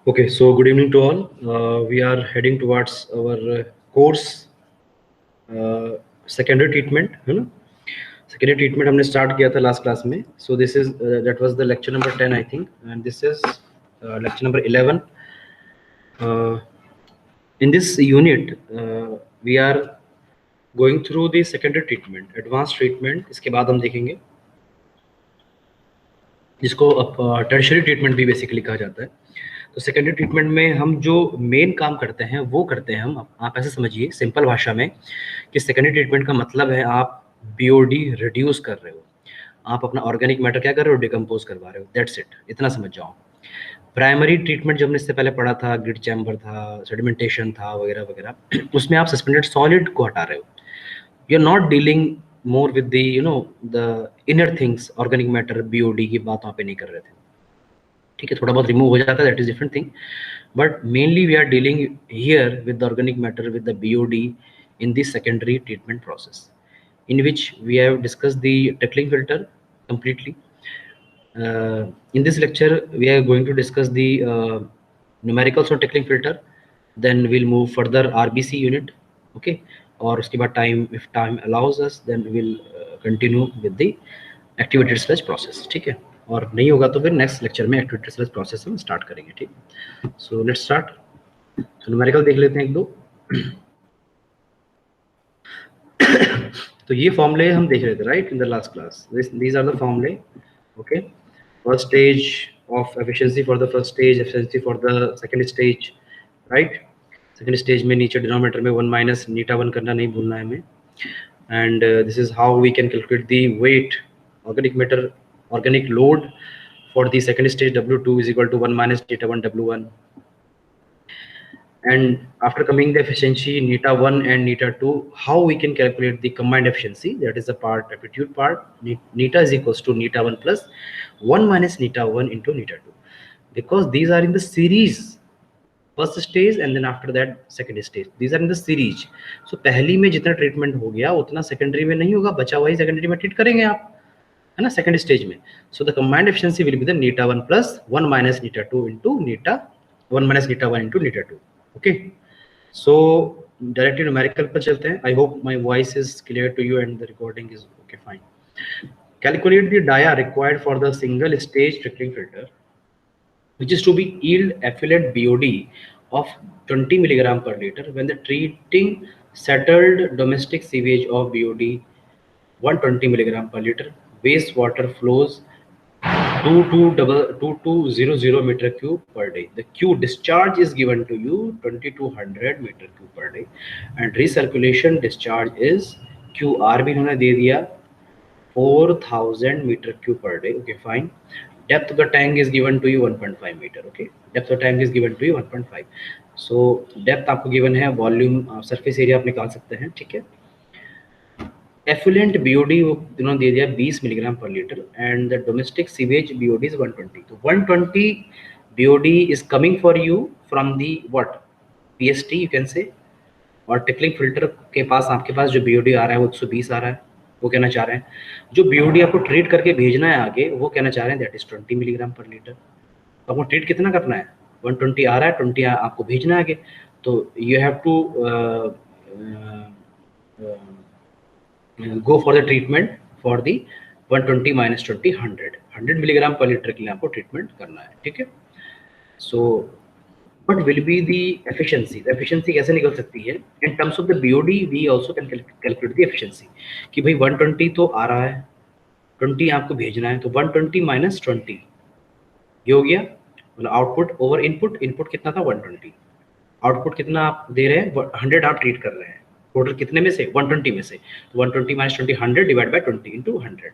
Okay, so good evening to all. We are heading towards our course secondary treatment, है ना? Secondary treatment हमने start किया था last class में. So this is that was the lecture number 10 I think, and this is lecture number 11. Uh, in this unit, we are going through the secondary treatment, advanced treatment. इसके बाद हम देखेंगे जिसको tertiary treatment भी basically कहा जाता है. तो सेकेंडरी ट्रीटमेंट में हम जो मेन काम करते हैं वो करते हैं हम, आप ऐसे समझिए सिंपल भाषा में कि सेकेंडरी ट्रीटमेंट का मतलब है आप बीओडी रिड्यूस कर रहे हो, आप अपना ऑर्गेनिक मैटर क्या कर रहे हो, डिकम्पोज करवा रहे हो. दैट्स इट, इतना समझ जाओ. प्राइमरी ट्रीटमेंट जब हमने इससे पहले पढ़ा था, ग्रिड चैम्बर था, सेडिमेंटेशन था वगैरह वगैरह, उसमें आप सस्पेंडेड सॉलिड को हटा रहे हो. You are not dealing more with the the inner things, organic matter BOD की बात वहाँ पे नहीं कर रहे थे. ठीक है, थोड़ा बहुत रिमूव हो जाता है, that is different thing, but mainly we are dealing here with the organic matter with the BOD in the secondary treatment process, in which we have discussed the Trickling filter completely. In this lecture we are going to discuss the numericals on Trickling filter, then we'll move further RBC unit. Okay, और उसके बाद time, if time allows us, then we will continue with the activated sludge process. ठीक है, और नहीं होगा तो फिर नेक्स्ट लेक्चर में एक्टिवेटेड स्लज प्रोसेस हम स्टार्ट करेंगे. ठीक, सो लेट्स स्टार्ट. न्यूमेरिकल देख लेते हैं एक दो. तो ये फॉर्मूले हम देख रहे थे right in the last class. These are the formulae. Okay, first stage of efficiency for the first stage, efficiency for the second stage. Right, second stage में नीचे डिनोमिनेटर में 1 माइनस नीटा 1 करना नहीं भूलना है हमें. And this is how we can calculate the weight, organic matter, organic load for the second stage W2 is equal to 1 minus neta 1 W1. And after coming the efficiency neta 1 and neta 2, how we can calculate the combined efficiency, that is the part, aptitude part. Neta is equals to neta 1 plus 1 minus neta 1 into neta 2, because these are in the series, first stage and then after that second stage, these are in the series. So पहली में जितना treatment हो गया उतना secondary में नहीं होगा, बचा हुआ ही सेकेंडरी में ट्रीट करेंगे आप, है ना, सेकंड स्टेज में. So the combined efficiency will be the eta 1 plus 1 minus eta 2 into eta 1 minus eta 1 into eta 2. Okay, so directly numerical पर चलते हैं. I hope my voice is clear to you and the recording is okay, fine. Calculate the dia required for the single stage trickling filter which is to be yield effluent BOD of 20 milligram per liter when the treating settled domestic sewage of BOD 120 milligram per liter. Wastewater flows 2200 meter cube per day. The Q discharge is given to you 2200 meter cube per day, and recirculation discharge is QR भी इन्होंने दे दिया 4000 meter cube per day. Okay, fine. Depth of the tank is given to you 1.5 meter. Okay, depth of the tank is given to you 1.5. So depth आपको given है, volume surface area आप निकाल सकते हैं. ठीक है, effluent BOD इन्होंने दे दिया 20 milligram per litre, and the domestic sewage BOD is 120. तो 120 BOD is coming for you from the what, PST you can say, और टिकलिंग फिल्टर के पास आपके पास जो BOD आ रहा है वो 120 आ रहा है. वो कहना चाह रहे हैं जो BOD आपको ट्रीट करके भेजना है आगे, वो कहना चाह रहे हैं that is 20 milligram per litre. तो आपको ट्रीट कितना करना है, 120 आ रहा है, 20 आपको भेजना है आगे. तो you have to go for the treatment for the 120 minus 20 100 milligram per litre के लिए आपको ट्रीटमेंट करना है. ठीक है, सो what will be the efficiency? The efficiency कैसे निकल सकती है? In terms of the BOD, we also can calculate the efficiency. कि भाई 120 तो आ रहा है, 20 आपको भेजना है, तो 120 minus 20 ये हो गया, मतलब आउटपुट ओवर इनपुट. इनपुट कितना था 120, आउटपुट कितना आप दे रहे हैं 100 आप ट्रीट कर रहे हैं. टोटल कितने में से, 120 में से. तो 120 minus 20 100 divide by 20 into 100,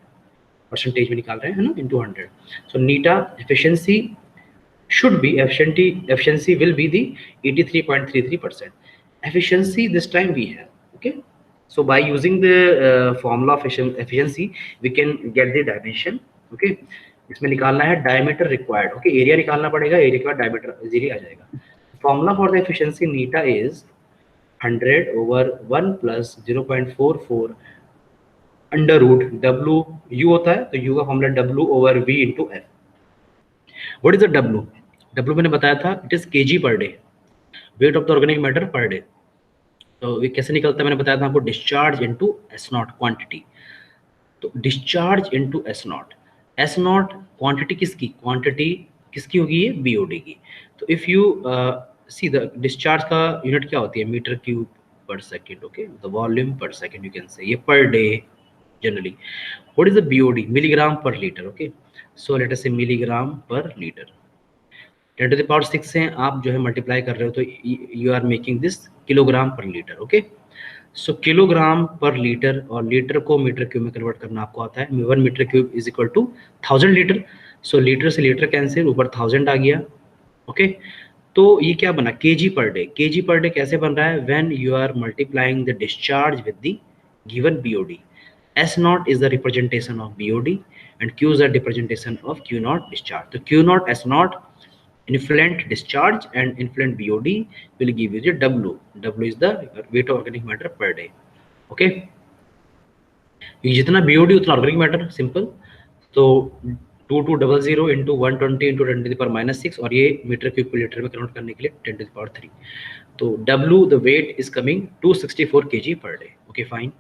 percentage में निकाल रहे हैं ना, into 100. So Neeta efficiency should be, efficiency will be the 83.33%. efficiency this time we have. Okay, so by using the formula of efficiency we can get the dimension. Okay, इसमें निकालना है diameter required. Okay, area निकालना पड़ेगा, area के बाद diameter easily आ जाएगा. formula for the efficiency neta is 100 over 1 plus 0.44 under root W U होता है, तो U का formula W over V into F. What is the W? W मैंने बताया था it is kg per day, weight of the organic matter per day. तो ये कैसे निकलता है मैंने बताया था आपको, discharge into S naught quantity. तो discharge into S naught, S naught quantity किसकी होगी, ये बीओडी की। तो if you see the discharge का यूनिट क्या होती है, metre cube per second, okay, the volume per second you can say, ये per day generally. What is the BOD, milligram per litre, okay, so let us say milligram per litre. 10⁶ से आप जो है multiply कर रहे हो तो you are making this kilogram per litre, okay. So kilogram per litre, और litre को मीटर क्यूब में कन्वर्ट करना आपको आता है। 1 metre cube is equal to 1000 litre. So litre से लीटर कैंसिल, ऊपर 1000 आ गया, ओके। तो ये क्या बना, KG per day. KG per day कैसे बन रहा है, when you are multiplying the discharge with the given BOD. S naught is the representation of BOD and Q is the representation of Q naught discharge. तो Q naught, S naught, influent discharge and influent BOD will give you the W. W is the weight of organic matter per day. Okay, जितना BOD उतना organic matter, simple. तो 2200 into 120 into 10⁻⁻⁶, और ये metre cube litre में convert करने के लिए 10⁻3। तो W the weight is coming 264 kg per day. Okay fine.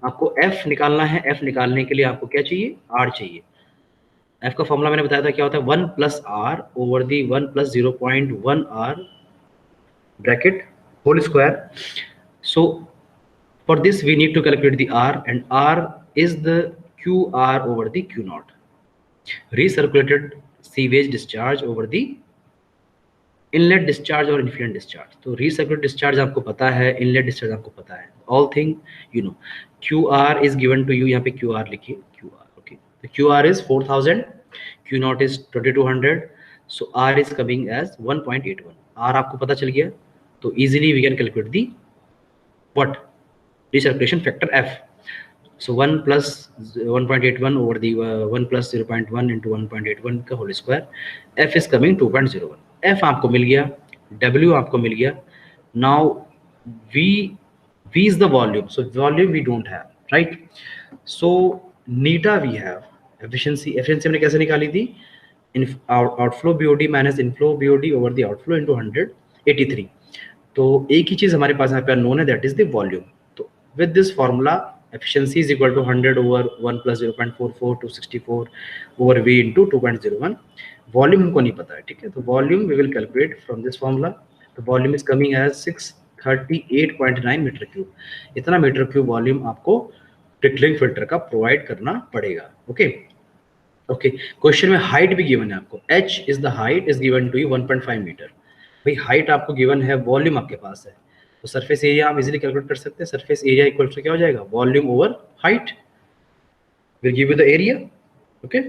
आपको F निकालना है। F निकालने के लिए आपको क्या चाहिए, R चाहिए। एफ का फॉर्मूला मैंने बताया था क्या होता है, 1 plus R over the 1 plus 0.1 R bracket whole square. So for this we need to calculate the R, and R is the Q R over the Q naught, recirculated sewage discharge over the inlet discharge और influent discharge. तो रीसर्कुलेटेड discharge आपको पता है, inlet discharge आपको पता है, all thing you know. Q R is given to you, यहाँ पे क्यू आर लिखिए, क्यू आर, ओके। तो Q R is 4000, Q naught is 2200, so R is coming as 1.81. R आपको पता चल गया, तो easily we can calculate the what, recirculation factor F. So 1 plus 1.81 over the 1 plus 0.1 into 1.81 का whole square, F is coming 2.01. F आपको मिल गया, W आपको मिल गया. Now V is the volume, so volume we don't have, right? So neta we have. Efficiency हमने कैसे निकाली थी, outflow BOD minus inflow BOD over the outflow into 183। तो एक ही चीज हमारे पास यहाँ पे नोन है, दैट इज द वॉल्यूम। तो with this formula efficiency is equal to 100 over 1 plus 0.44 264 over V into 2.01। Volume हमको नहीं पता है, ठीक है, तो volume we will calculate from this formula. तो volume is coming as 638.9 metre cube. इतना मीटर क्यूब वॉल्यूम आपको ट्रिकलिंग फिल्टर का प्रोवाइड करना पड़ेगा, ओके। ओके, क्वेश्चन में हाइट भी गिवन है आपको, h is the height is given to you 1.5 metre. भाई हाइट आपको गिवन है, वॉल्यूम आपके पास है, तो सरफेस एरिया आप इजीली कैलकुलेट कर सकते हैं। सरफेस एरिया इक्वल टू क्या हो जाएगा, volume over height will give you the area, okay.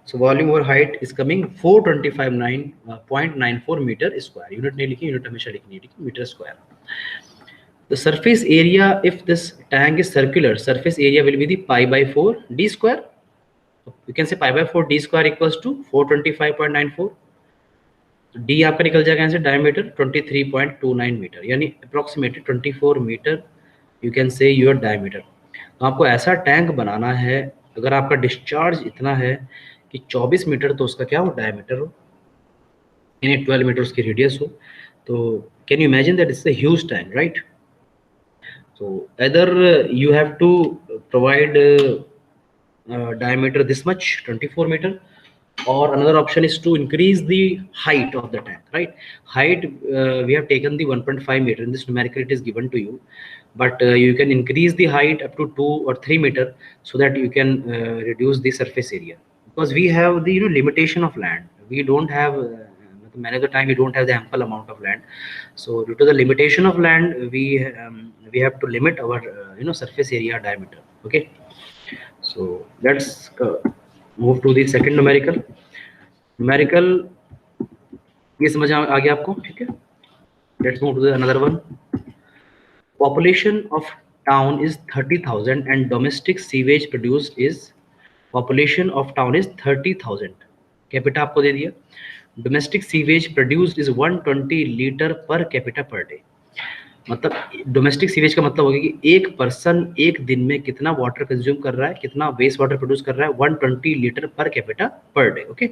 So volume over height is coming 425.94 metre square. Unit नहीं लिखी, यूनिट हमेशा लिखनी है, metre square. The surface area, if this tank is circular, surface area will be the pi by 4 d square. You can say pi by 4 d square equals to 425.94. तो d आपका निकल जाएगा यहाँ से, डायमीटर 23.29 मीटर, यानी approximately 24 metre you can say your diameter. तो आपको ऐसा टैंक बनाना है, अगर आपका डिस्चार्ज इतना है कि 24 मीटर, तो उसका क्या हो, डायमीटर हो, यानी 12 मीटर उसकी रेडियस हो। तो can you imagine that it's a huge tank, right? So either you have to provide diameter this much, 24 meter, or another option is to increase the height of the tank, right? Height we have taken the 1.5 meter, in this numerical it is given to you, but you can increase the height up to 2 or 3 meter so that you can reduce the surface area, because we have the limitation of land. We don't have many of the time we don't have the ample amount of land, so due to the limitation of land we have to limit our surface area diameter, okay. So let's move to the second numerical ये समझ आ गया आपको, ठीक है। Let's move to the another one. Population of town is 30,000 and domestic sewage produced is, population of town is 30,000, capita आपको दे दिया। Domestic sewage produced is 120 litre per capita per day. मतलब domestic sewage का मतलब होगा कि एक person एक दिन में कितना वाटर कंज्यूम कर रहा है, कितना वेस्ट वाटर प्रोड्यूस कर रहा है, 120 लीटर पर कैपिटा पर day, okay.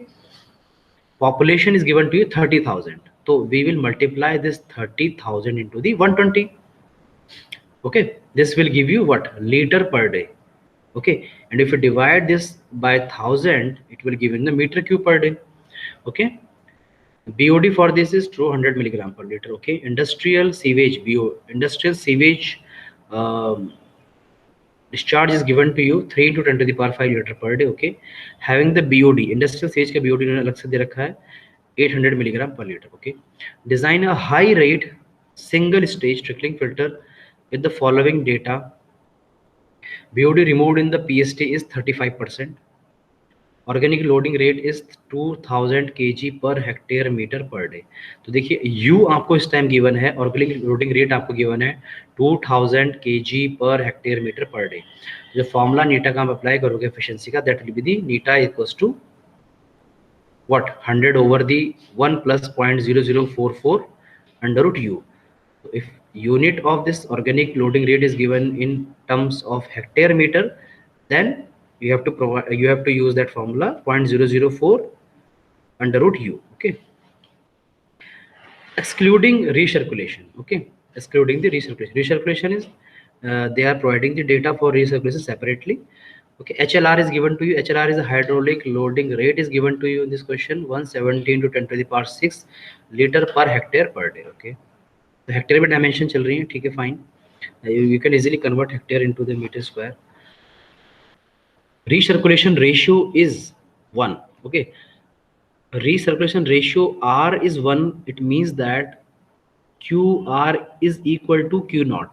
population is given to you 30,000, so we will multiply this 30,000 into the 120. Okay, this will give you what? Liter per day. Okay, and if you divide this by 1000, it will give you the meter cube per day. Okay, BOD for this is 200 milligram per liter. Okay, industrial sewage industrial sewage discharge is given to you 3 to 10 to the power 5 liter per day. Okay, having the BOD industrial sewage का BOD अलग से दे रखा है 800 milligram per liter. Okay, design a high rate single stage trickling filter with the following data. BOD removed in the PST is 35%. Organic loading rate is 2000 kg per hectare metre per day. तो देखिए U आपको इस time given है, organic loading rate आपको given है 2000 kg per hectare metre per day. जो formula नीटा का आप अप्लाई करोगे एफिशिएंसी का, that will be the eta equals to what 100 over the 1 plus 0.0044 under root U. If unit of this organic loading rate is given in terms of hectare meter, then you have to use that formula 0.004 under root u. Okay, excluding recirculation. Okay, excluding the recirculation is they are providing the data for recirculation separately. Okay, HLR is given to you. HLR is a hydraulic loading rate is given to you in this question 117 to 10 to the power 6 liter per hectare per day. Okay, तो hectare में dimension चल रही है. ठीक है, fine. You can easily convert hectare into the metre square. recirculation ratio is 1. Okay, recirculation ratio R is 1. It means that QR is equal to Q naught.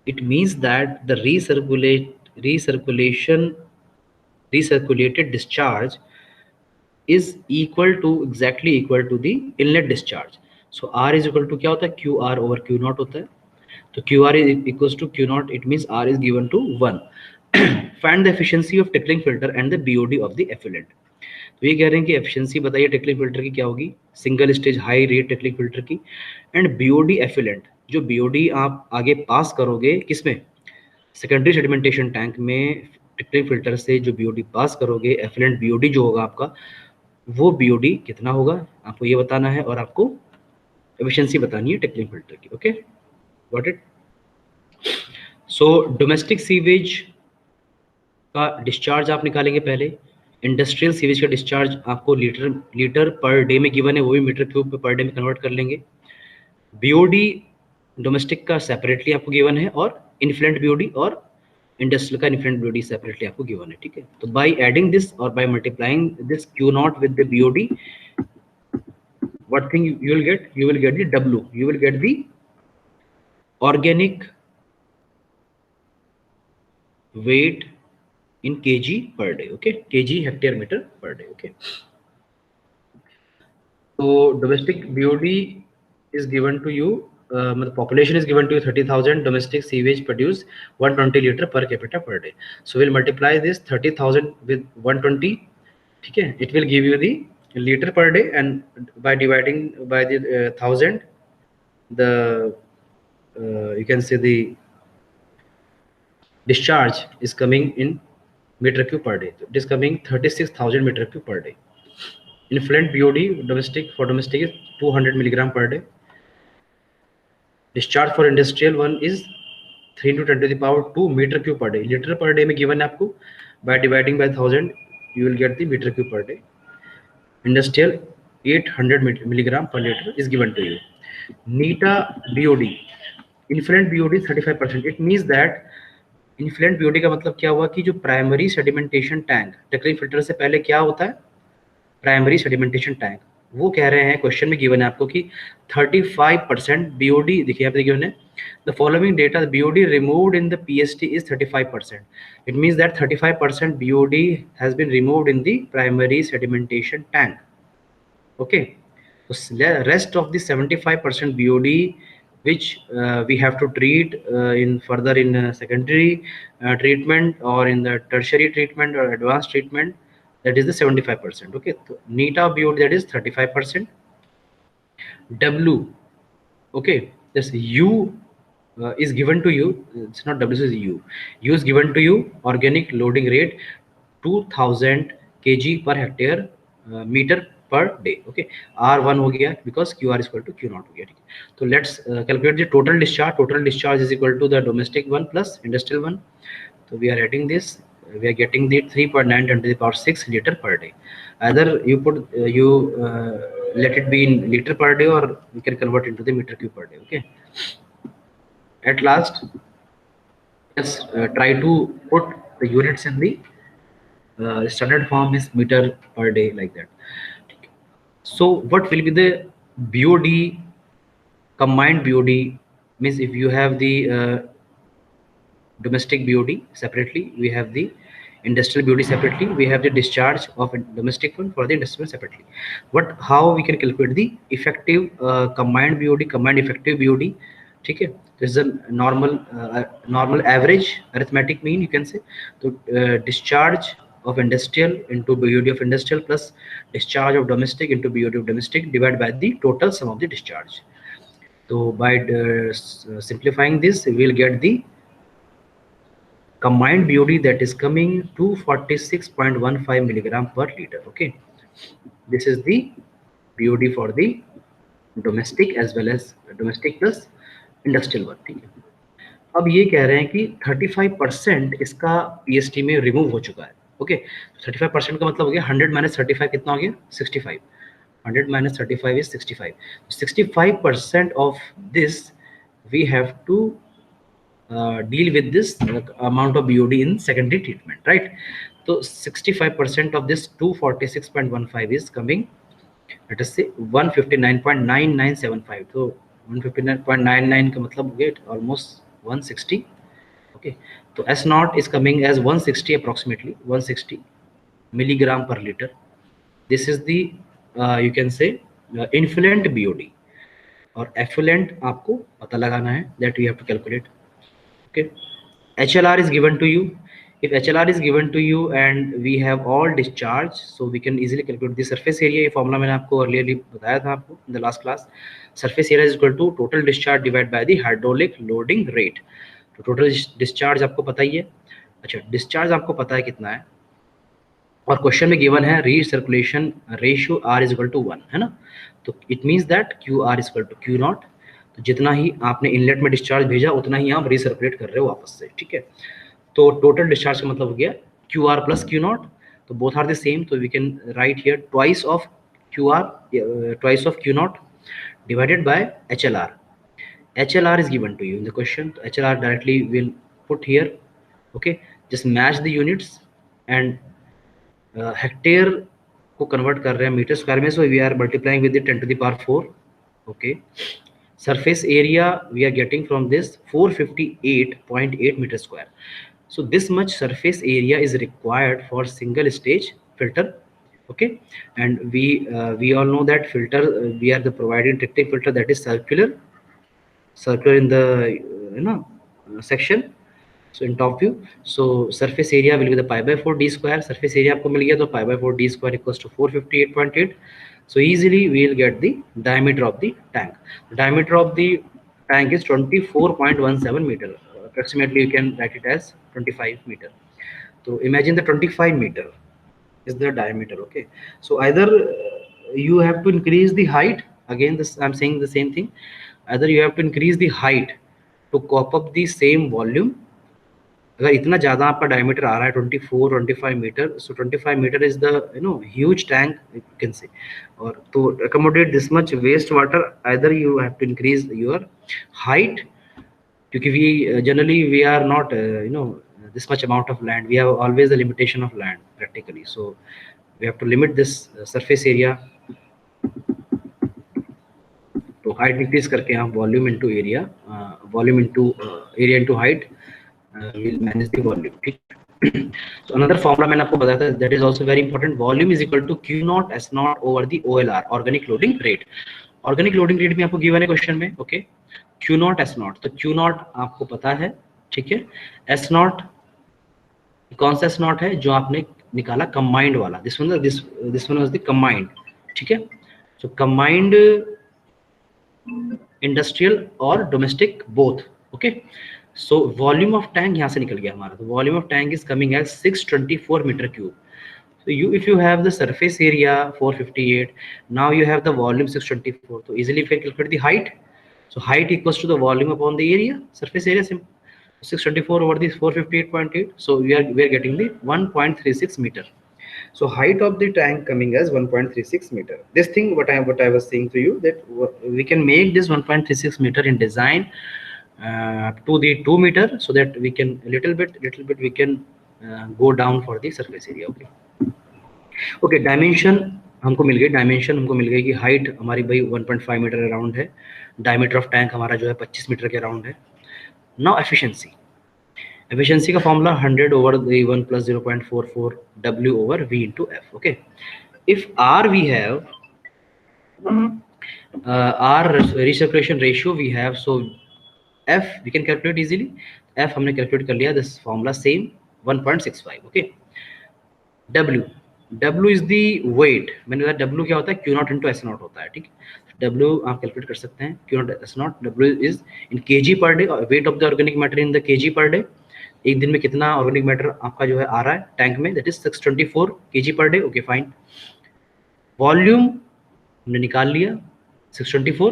It means that the recirculated discharge is exactly equal to the inlet discharge. So R is equal to क्या होता है? QR over Q naught होता है. तो QR is equals to Q naught. It means R is given to 1. Find the efficiency of trickling filter and the BOD of the effluent. तो ये कह रहे हैं कि एफिशिएंसी बताइए ट्रिकलिंग फिल्टर की क्या होगी, single stage high rate trickling filter की, एंड BOD एफिलेंट. जो BOD आप आगे पास करोगे किसमें? सेकेंडरी सेडिमेंटेशन टैंक में ट्रिकलिंग फिल्टर से जो BOD पास करोगे, एफिलेंट BOD जो होगा आपका, वो BOD कितना होगा आपको ये बताना है, और आपको एफिशिएंसी बतानी है ट्रिकलिंग फिल्टर की. Okay, got it. So domestic sewage का डिस्चार्ज आप निकालेंगे पहले. इंडस्ट्रियल सीवेज का डिस्चार्ज आपको लीटर पर डे में गिवन है, वो भी मीटर क्यूब पर डे में कन्वर्ट कर लेंगे. BOD डोमेस्टिक का सेपरेटली आपको गिवन है, और इन्फ्लुएंट BOD और इंडस्ट्रियल का इन्फ्लुएंट BOD सेपरेटली आपको गिवन है. ठीक है, तो बाय एडिंग दिस और by multiplying this Q not with the BOD, what thing you will get? You will get the W. You will get the organic weight in kg per day. Okay, kg hectare meter per day. Okay, so domestic BOD is given to you, population is given to you 30,000. Domestic sewage produce 120 liter per capita per day. So we'll multiply this 30,000 with 120. ठीक है, it will give you the liter per day, and by dividing by the 1000, the you can say the discharge is coming in meter cube per day. It is coming 36,000 meter cube per day. Influent BOD domestic for domestic is 200 milligram per day. Discharge for industrial one is 3 into 10 to the power 2 meter cube per day. Liter per day में given है आपको. By dividing by 1000, you will get the meter cube per day. Industrial 800 milligram per liter is given to you. NITA BOD, influent BOD 35%. It means that influential BOD का मतलब क्या हुआ कि जो primary sedimentation tank, trickling filter से पहले क्या होता है? Primary sedimentation tank. वो कह रहे हैं, क्वेश्चन में गिवन है आपको कि 35% BOD. देखिए यहाँ पे गिवन है the following data, BOD removed in the PST is 35%. It means that 35% BOD has been removed in the primary sedimentation tank. Okay, rest of the 75% BOD which we have to treat in further in secondary treatment or in the tertiary treatment or advanced treatment, that is the 75%. Okay, so NITA BOD that is 35%. W, okay, this U is given to you. It's not W, this is U. U is given to you, organic loading rate 2000 kg per hectare meter पर day. Okay, R1 हो गया because Q R equal to Q naught हो गया। ठीक है, तो let's calculate the total discharge. Total discharge is equal to the domestic one plus industrial one. तो we are adding this, we are getting the 3.9 10 to the power 6 liter per day. Either you put let it be in liter per day, or we can convert into the meter cube per day. Okay, at last let's try to put the units in the standard form is meter per day, like that. So what will be the BOD, combined BOD? Means if you have the domestic BOD separately, we have the industrial BOD separately, we have the discharge of a domestic one for the industrial separately. But how we can calculate the effective combined BOD, combined effective BOD? ठीक है, this is a normal average arithmetic mean, you can say. So discharge of industrial into BOD of industrial plus discharge of domestic into BOD of domestic divided by the total sum of the discharge. So by simplifying this, we will get the combined BOD that is coming to 46.15 milligram per liter. Okay, this is the BOD for the domestic as well as domestic plus industrial one. ठीक है, अब ये कह रहे हैं कि 35% इसका PST में रिमूव हो चुका है। ओके, 35% का मतलब हो गया 100 माइनस 35 कितना हो गया 65। 100 minus 35 is 65. 65% of this we have to deal with this amount of BOD in secondary treatment, right? So 65% of this 246.15 is coming, let us say 159.9975. So 159.99 का मतलब हो गया almost 160. Okay, so S naught is coming as 160, approximately 160 milligram per liter. This is the you can say influent BOD, और effluent आपको पता लगाना है, that we have to calculate. Okay, HLR is given to you. If HLR is given to you and we have all discharge, so we can easily calculate the surface area. ये formula मैंने आपको earlier बताया था आपको in the last class. Surface area is equal to total discharge divided by the hydraulic loading rate. तो total discharge आपको पता ही है। अच्छा, discharge आपको पता है कितना है, और क्वेश्चन में गिवन है recirculation ratio R is equal to 1, है ना? तो it means that QR is equal to Q naught. तो जितना ही आपने इनलेट में डिस्चार्ज भेजा उतना ही आप रीसर्कुलेट कर रहे हो वापस से। ठीक है, तो टोटल डिस्चार्ज का मतलब हो गया QR प्लस क्यू नॉट। तो बोथ आर द सेम, तो we can write here twice of Q naught divided by HLR. HLR is given to you in the question. HLR directly will put here. Okay, just match the units and hectare को convert कर रहे हैं metre square में, so we are multiplying with 10 to the power 4. Okay, surface area we are getting from this 458.8 meter square. So this much surface area is required for single stage filter. Okay, and we all know that filter we are the providing Tritium filter that is circular in the section. So in top view, so surface area will be the pi by 4 d square. Surface area आपको मिल गया, तो pi by 4 d square equals to 458.8. So easily we will get the diameter of the tank. The diameter of the tank is 24.17 meter. Approximately you can write it as 25 meter. So imagine the 25 meter is the diameter. Okay, so either you have to increase the height. Again, this I'm saying the same thing. Either you have to increase the height to cope up the same volume. अगर इतना ज़्यादा आपका diameter आ रहा है 24-25 metre, so 25 metre is the huge tank you can say, और तो accommodate this much waste water either you have to increase your height, क्योंकि we generally we are not this much amount of land, we have always the limitation of land practically, so we have to limit this surface area. तो height increase करके आप volume into area, volume into area into height will manage the volume. So another formula मैंने आपको बताया था, that is also very important. Volume is equal to Q naught S naught over the OLR, organic loading rate. Organic loading rate भी आपको given है question में. Okay, Q naught S naught, तो Q naught आपको पता है, ठीक है. S naught कौन सा S naught है जो आपने निकाला कंबाइंड वाला, this one was the combined. ठीक है, so combined इंडस्ट्रियल और domestic both. Okay, so volume of tank यहाँ से निकल गया हमारा, तो volume of tank is coming as 624 metre cube. So you, if you have the surface area 458, now you have the volume 624, so easily you can calculate the height. So height equals to the volume upon the area, surface area, simple. 624 over this 458.8, so we are getting the 1.36 meter. So height of the tank coming as 1.36 meter. This thing what I was saying to you, that we can make this 1.36 meter in design to the 2 meter, so that we can little bit we can go down for the surface area. Okay dimension हमको मिल गई, dimension हमको मिल गई कि height हमारी भाई 1.5 metre around है, diameter of tank हमारा जो है 25 मीटर के अराउंड है. नाउ एफिशिएंसी का formula 100 over the 1 plus 0.44 W over V into F. Okay, if R we have R recirculation ratio we have, so F we can calculate easily. F हमने calculate कर लिया, this formula same 1.65. Okay, W is the weight. मैंने बताया W क्या होता है, Q nought into S nought होता है. ठीक है, W आप कैलकुलेट कर सकते हैं, Q not S not. W is in kg per day, weight of the organic matter in the kg per day. एक दिन में कितना ऑर्गेनिक मैटर आपका जो है आ रहा है टैंक में, that is 624 kg per day. Okay fine. Volume हमने निकाल लिया 624,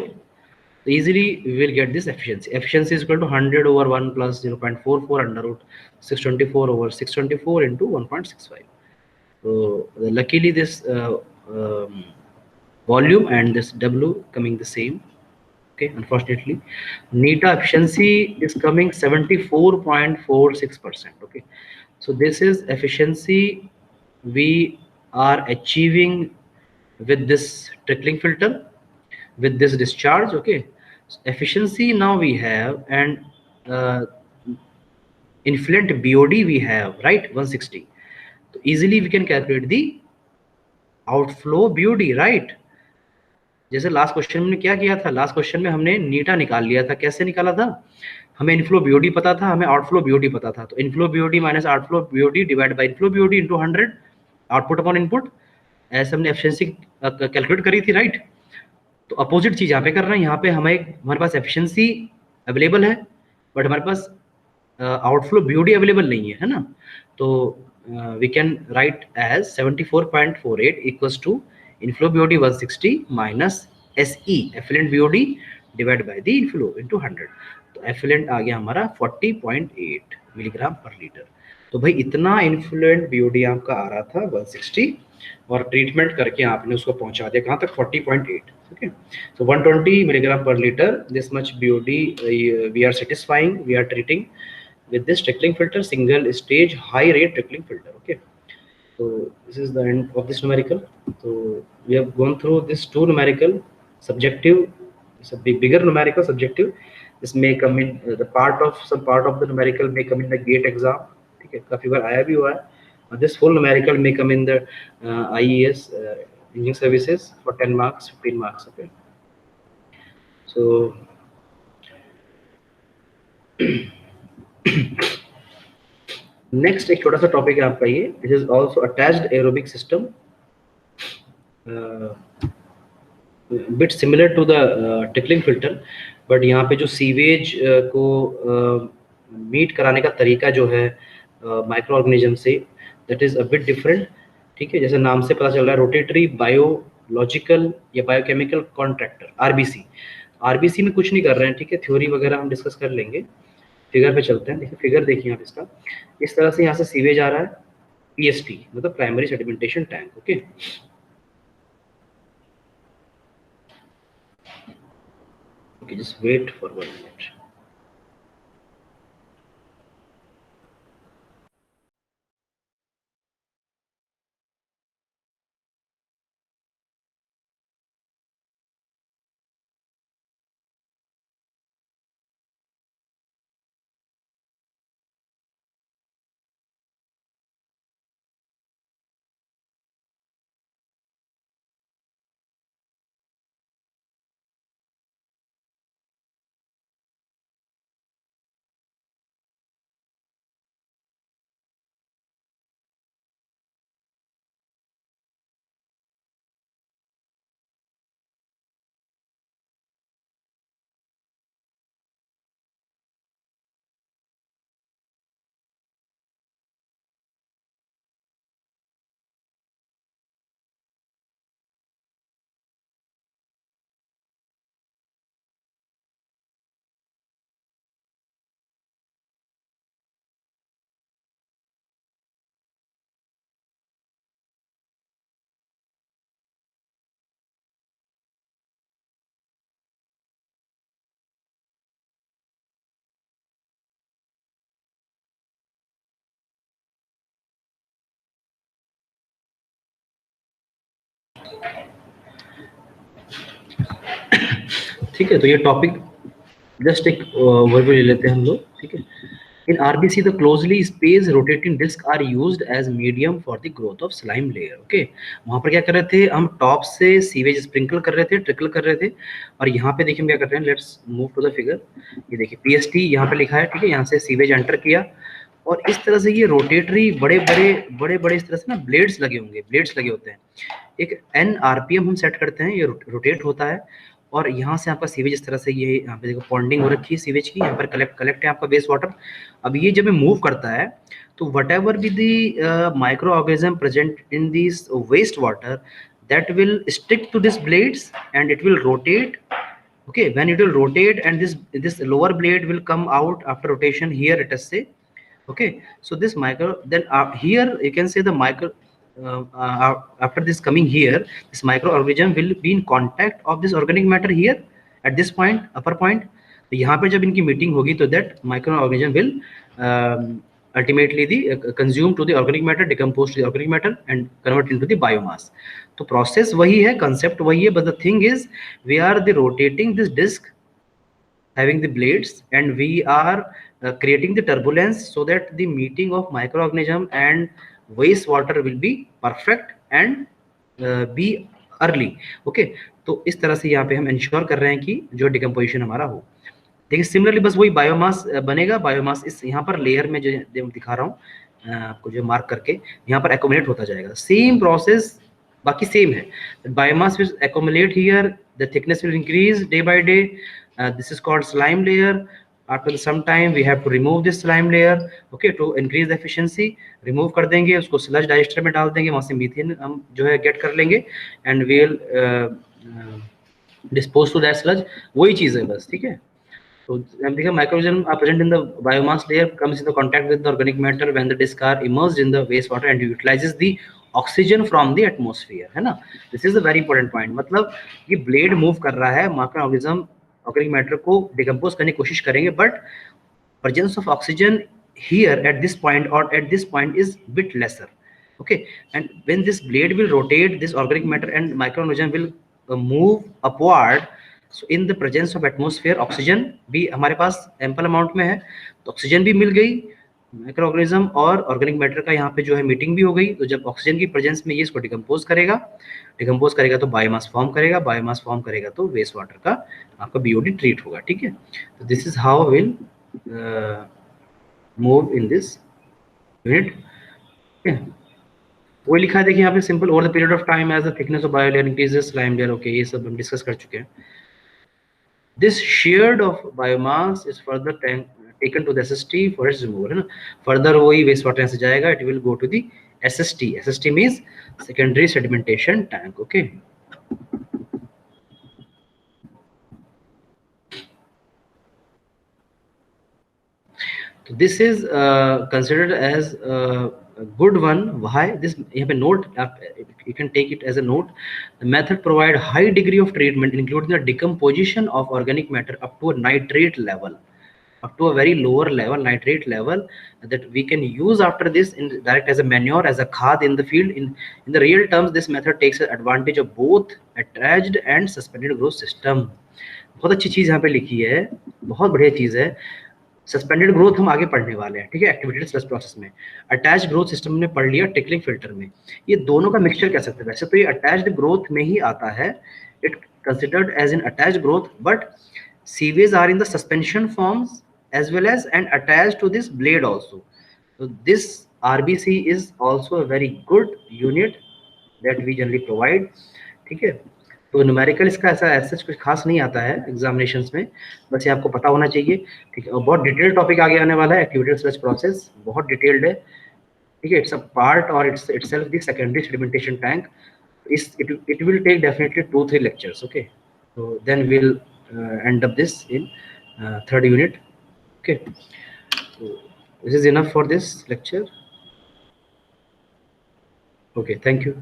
so easily we will get this efficiency. Efficiency is equal to 100 over 1 plus 0.44 under root 624 over 624 into 1.65. So luckily this volume and this W coming the same. Okay, unfortunately neta efficiency is coming 74.46%. okay, so this is efficiency we are achieving with this trickling filter, with this discharge. Okay, so efficiency now we have, and influent BOD we have, right, 160. so easily we can calculate the outflow BOD, right. जैसे last question में क्या किया था, last question में हमने नीटा निकाल लिया था. कैसे निकाला था, हमें इनफ्लो बीओडी पता था, हमें आउटफ्लो बीओडी पता था. तो inflow BOD minus outflow BOD divide bye inflow BOD into 100 output upon input, ऐसे हमने एफिशिएंसी कैलकुलेट करी थी, राइट. तो अपोजिट चीज यहाँ पे कर रहे हैं. यहाँ पे हमारे पास एफिशिएंसी अवेलेबल है, बट हमारे पास आउटफ्लो बीओडी अवेलेबल नहीं है ना. तो we can write as 74.48 equals to inflow BOD 160 minus SE effluent BOD divide by the inflow into 100. तो एफिलेंट आ गया हमारा 40.8 मिलीग्राम पर लीटर. तो भाई इतना इन्फ्लुएंट बीओडी आपका आ रहा था 160, और ट्रीटमेंट करके आपने उसको पहुंचा दिया कहाँ तक, 40.8. okay, so 120 milligram per liter, this much BOD we are satisfying, we are treating with this trickling filter, single stage high rate trickling filter. Okay, so this is the end of this numerical. So we have gone through this two numerical, subjective, it's a bigger numerical, subjective. This may come in the some part of the numerical may come in the GATE exam. ठीक है, काफी बार आया भी हुआ है. This full numerical may come in the IES engineering services for 10 marks, 15 marks. Okay, so next एक छोटा सा टॉपिक है आपका ये, this is also attached aerobic system, bit similar to the trickling filter, but यहाँ पे जो सीवेज को मीट कराने का तरीका जो है माइक्रो ऑर्गेनिज्म से, that is a bit different. ठीक है, जैसे नाम से पता चल रहा है, रोटेटरी बायोलॉजिकल या बायोकेमिकल कॉन्ट्रैक्टर, आरबीसी. आरबीसी में कुछ नहीं कर रहे हैं. ठीक है, थ्योरी वगैरह हम डिस्कस कर लेंगे. फिगर पे चलते हैं. देखिए फिगर देखिए आप इसका, इस तरह से यहाँ से सीवेज आ रहा है, पीएसटी मतलब primary sedimentation tank. Okay, just wait for 1 minute. ठीक है, तो ये टॉपिक जस्ट एक ओवरव्यू ले लेते हैं हम लोग, ठीक है। In RBC the closely spaced rotating disc are used as medium for the growth of slime layer, okay. वहां पर क्या कर रहे थे हम, टॉप से सीवेज स्प्रिंकल कर रहे थे, ट्रिकल कर रहे थे, और यहाँ पे देखिए हम क्या कर रहे हैं, let's move to the figure. ये देखिए पीएसटी यहाँ पे लिखा है, ठीक है, यहाँ से सीवेज एंटर किया, और इस तरह से ये रोटेटरी बड़े बड़े इस तरह से ना ब्लेड्स लगे होंगे, ब्लेड्स लगे होते हैं। एक एन आरपीएम हम सेट करते हैं, ये रोटेट होता है, और यहाँ से आपका सीवेज इस तरह से, ये यहाँ पे देखो पॉन्डिंग हो रखी है सीवेज की, यहाँ पर कलेक्ट है आपका वेस्ट वाटर। अब ये जब मूव करता है तो whatever be the microorganism present in this waste water, that will stick to this blades and it will rotate, okay, when it will rotate, and this lower blade will come out after rotation here, let us say, okay. So this micro, then here you can say the micro, after this coming here, this microorganism will be in contact of this organic matter here at this point, upper point. तो यहाँ पे जब इनकी meeting होगी तो that microorganism will ultimately the consume to the organic matter, decompose to the organic matter and convert into the biomass. तो process वही है, concept वही है, but the thing is we are the rotating this disc having the blades, and we are creating the turbulence so that the meeting of microorganism and wastewater will be perfect and be early, okay. तो इस तरह से यहाँ पे हम ensure कर रहे हैं कि जो डिकम्पोजिशन हमारा हो। देखिए सिमिलरली बस वही बायोमास बनेगा, बायोमास इस यहाँ पर लेयर में जो दिखा रहा हूँ आपको, जो मार्क करके यहाँ पर एक्यूमुलेट होता जाएगा, सेम प्रोसेस बाकी सेम है। Biomass will accumulate here, the thickness will increase day by day, this is called slime layer. After some time we have to remove this slime layer, okay, to increase the efficiency. remove कर देंगे उसको, sludge digester में डाल देंगे, वहां से methane हम जो है गेट कर लेंगे, and we will dispose to that sludge. वही चीज है बस, ठीक है। तो देखिए microorganism are present in the biomass layer, comes in the contact with the organic matter when the discs are immersed in the wastewater and utilizes the oxygen from the atmosphere, है ना। this is a very important point, मतलब ये blade move कर रहा है, microorganism organic matter को decompose करने की कोशिश करेंगे, but presence of oxygen here at this point or at this point is bit lesser, okay. And when this blade will rotate, this organic matter and microorganism will move upward. So in the presence of atmosphere, oxygen भी हमारे पास ample amount में है, तो oxygen भी मिल गई, microorganism और organic matter का यहाँ पे जो है मीटिंग भी हो गई। तो जब ऑक्सीजन की प्रेजेंस में ये इसको डिकम्पोज करेगा तो बायोमास फॉर्म करेगा, बायोमास फॉर्म करेगा तो वेस्ट वाटर का आपका बीओडी ट्रीट होगा, ठीक है। तो this is how will move in this unit, ठीक है। वो लिखा है देखिए यहाँ पे, simple, over the period of time as the thickness of bio layer increases, slime layer, okay, ये सब हम डिस्कस कर चुके हैं। This shared of biomass is further taken to the SST for its removal, है ना। Further वही waste water से जाएगा, it will go to the SST. SST means secondary sedimentation tank, okay. So this is considered as a good one. Why? This you have a note, you can take it as a note. The method provide high degree of treatment, including the decomposition of organic matter up to a nitrate level, up to a very lower level, nitrate level, that we can use after this in direct as a manure, as a खाद in the field. In the real terms, this method takes advantage of both attached and suspended growth system. बहुत अच्छी चीज यहाँ पे लिखी है, बहुत बढ़िया चीज है। सस्पेंडेड ग्रोथ हम आगे पढ़ने वाले हैं, ठीक है, एक्टिवेटेड स्लज प्रोसेस में। अटैच ग्रोथ सिस्टम ने पढ़ लिया टिकलिंग फिल्टर में। ये दोनों का मिक्सचर कह सकते हैं, वैसे तो ये अटैच्ड ग्रोथ में ही आता है, it considered as an attached growth, but sewage are in the suspension forms as well as and attached to this blade also. So this RBC is also a very good unit that we generally provide, ठीक है। तो numerical इसका ऐसा कुछ खास नहीं आता है एग्जामिनेशंस में, बस ये आपको पता होना चाहिए, ठीक है। और बहुत डिटेल्ड टॉपिक आगे आने वाला है, एक्टिवेटेड स्लज प्रोसेस बहुत डिटेल्ड है, ठीक है। इट्स अ पार्ट और itself the secondary sedimentation tank. It will take definitely 2-3 lectures, okay. So then we'll end up this in third unit. Okay, so this is enough for this lecture. Okay, thank you.